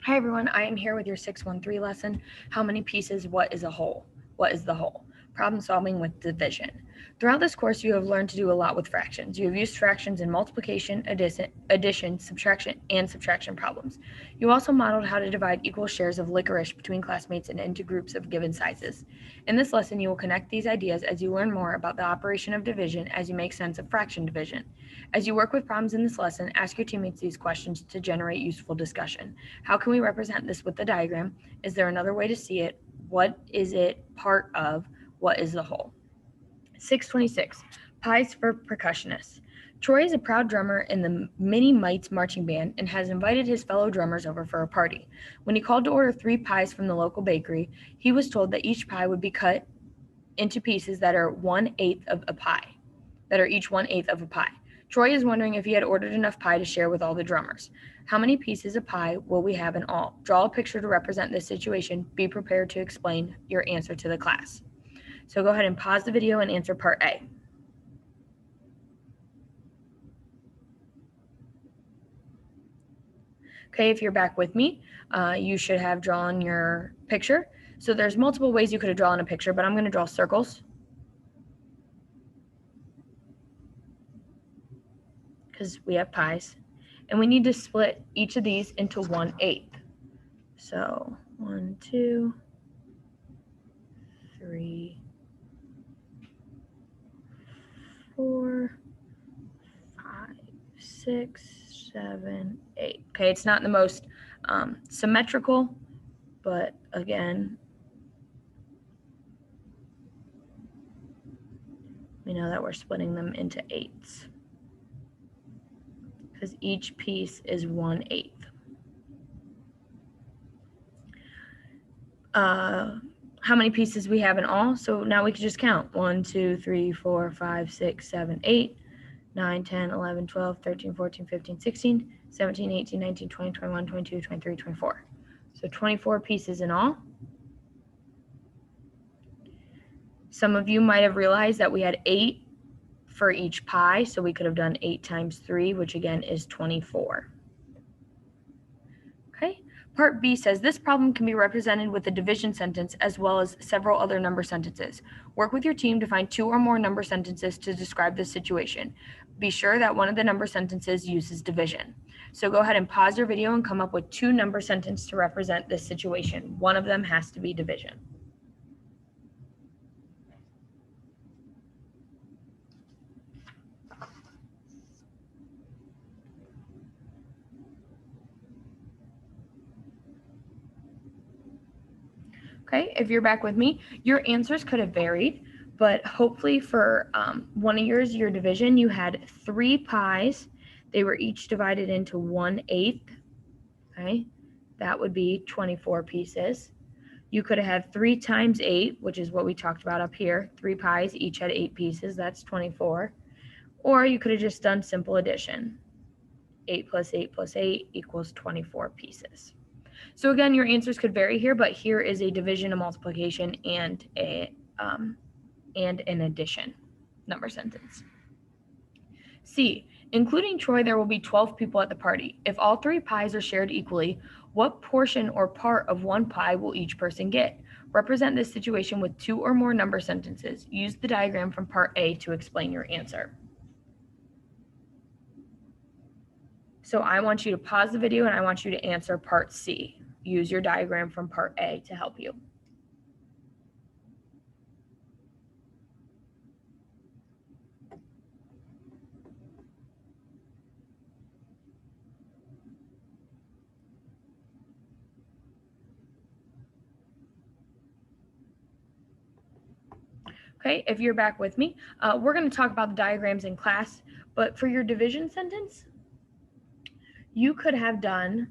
Hi everyone, I am here with your 613 lesson, How Many Pieces, What is a Whole? What is the whole? Problem solving with division. Throughout this course, you have learned to do a lot with fractions. You have used fractions in multiplication, addition, subtraction, and subtraction problems. You also modeled how to divide equal shares of licorice between classmates and into groups of given sizes. In this lesson, you will connect these ideas as you learn more about the operation of division as you make sense of fraction division. As you work with problems in this lesson, ask your teammates these questions to generate useful discussion. How can we represent this with the diagram? Is there another way to see it? What is it part of? What is the whole? 626. Pies for percussionists. Troy is a proud drummer in the Mini Mites marching band and has invited his fellow drummers over for a party. When he called to order 3 pies from the local bakery, he was told that each pie would be cut into pieces that are 1/8 of a pie, that are each 1/8 of a pie. Troy is wondering if he had ordered enough pie to share with all the drummers. How many pieces of pie will we have in all? Draw a picture to represent this situation. Be prepared to explain your answer to the class. So go ahead and pause the video and answer part A. Okay, if you're back with me, you should have drawn your picture. So there's multiple ways you could have drawn a picture, but I'm going to draw circles because we have pies. And we need to split each of these into 1/8. So 1, 2, 3, 4, 5, 6, 7, 8. Okay, it's not the most symmetrical, but again, we know that we're splitting them into 8s because each piece is 1/8. How many pieces we have in all? So now we can just count 1, 2, 3, 4, 5, 6, 7, 8, 9, 10, 11, 12, 13, 14, 15, 16, 17, 18, 19, 20, 21, 22, 23, 24. So 24 pieces in all. Some of you might have realized that we had 8 for each pie, so we could have done 8 times 3, which again is 24. Okay. Part B says this problem can be represented with a division sentence as well as several other number sentences. Work with your team to find 2 or more number sentences to describe this situation. Be sure that one of the number sentences uses division. So go ahead and pause your video and come up with 2 number sentences to represent this situation. One of them has to be division. Okay, if you're back with me, your answers could have varied, but hopefully for one of yours, your division, you had 3 pies. They were each divided into 1/8. Okay, that would be 24 pieces. You could have had 3 times 8, which is what we talked about up here. 3 pies, each had 8 pieces, that's 24. Or you could have just done simple addition. 8 plus 8 plus 8 equals 24 pieces. So again, your answers could vary here, but here is a division, a multiplication, and an addition number sentence. C, including Troy, there will be 12 people at the party. If all 3 pies are shared equally, what portion or part of 1 pie will each person get? Represent this situation with 2 or more number sentences. Use the diagram from part A to explain your answer. So I want you to pause the video and I want you to answer part C. Use your diagram from part A to help you. Okay, if you're back with me, we're going to talk about the diagrams in class, but for your division sentence, you could have done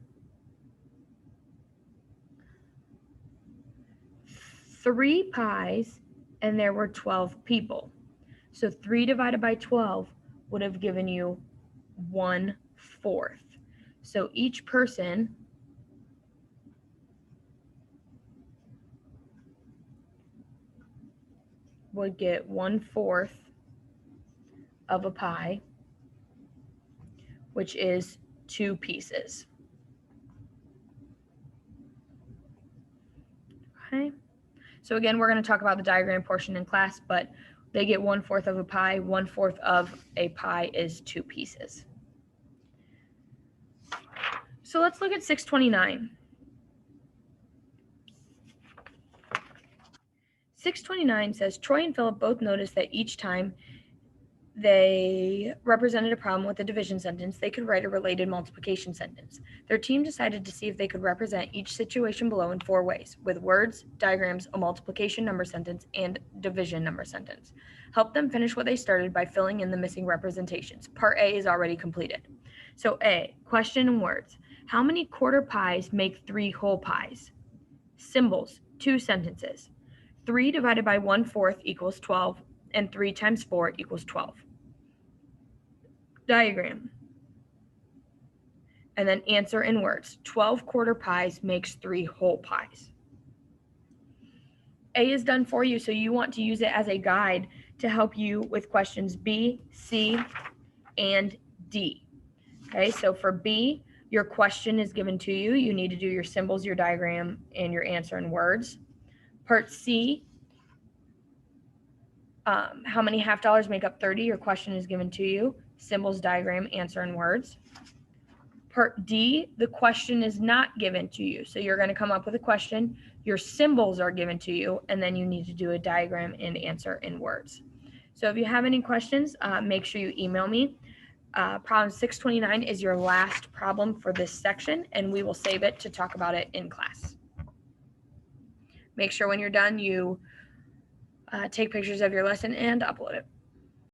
3 pies and there were 12 people. So 3 divided by 12 would have given you 1/4. So each person would get 1/4 of a pie, which is 2 pieces. Okay. So again, we're going to talk about the diagram portion in class, but they get 1/4 of a pie. 1/4 of a pie is 2 pieces. So let's look at 629. 629 says, Troy and Philip both noticed that each time they represented a problem with a division sentence, they could write a related multiplication sentence. Their team decided to see if they could represent each situation below in 4 ways, with words, diagrams, a multiplication number sentence, and division number sentence. Help them finish what they started by filling in the missing representations. Part A is already completed. So A, question and words. How many quarter pies make 3 whole pies? Symbols, 2 sentences. 3 divided by 1/4 equals 12, and 3 times 4 equals 12. Diagram. And then answer in words. 12 quarter pies makes 3 whole pies. A is done for you, so you want to use it as a guide to help you with questions B, C, and D. Okay, so for B, your question is given to you. You need to do your symbols, your diagram, and your answer in words. Part C, how many half dollars make up 30? Your question is given to you. Symbols, diagram, answer in words. Part D, the question is not given to you. So you're going to come up with a question. Your symbols are given to you, and then you need to do a diagram and answer in words. So if you have any questions, make sure you email me. Problem 629 is your last problem for this section, and we will save it to talk about it in class. Make sure when you're done, you take pictures of your lesson and upload it.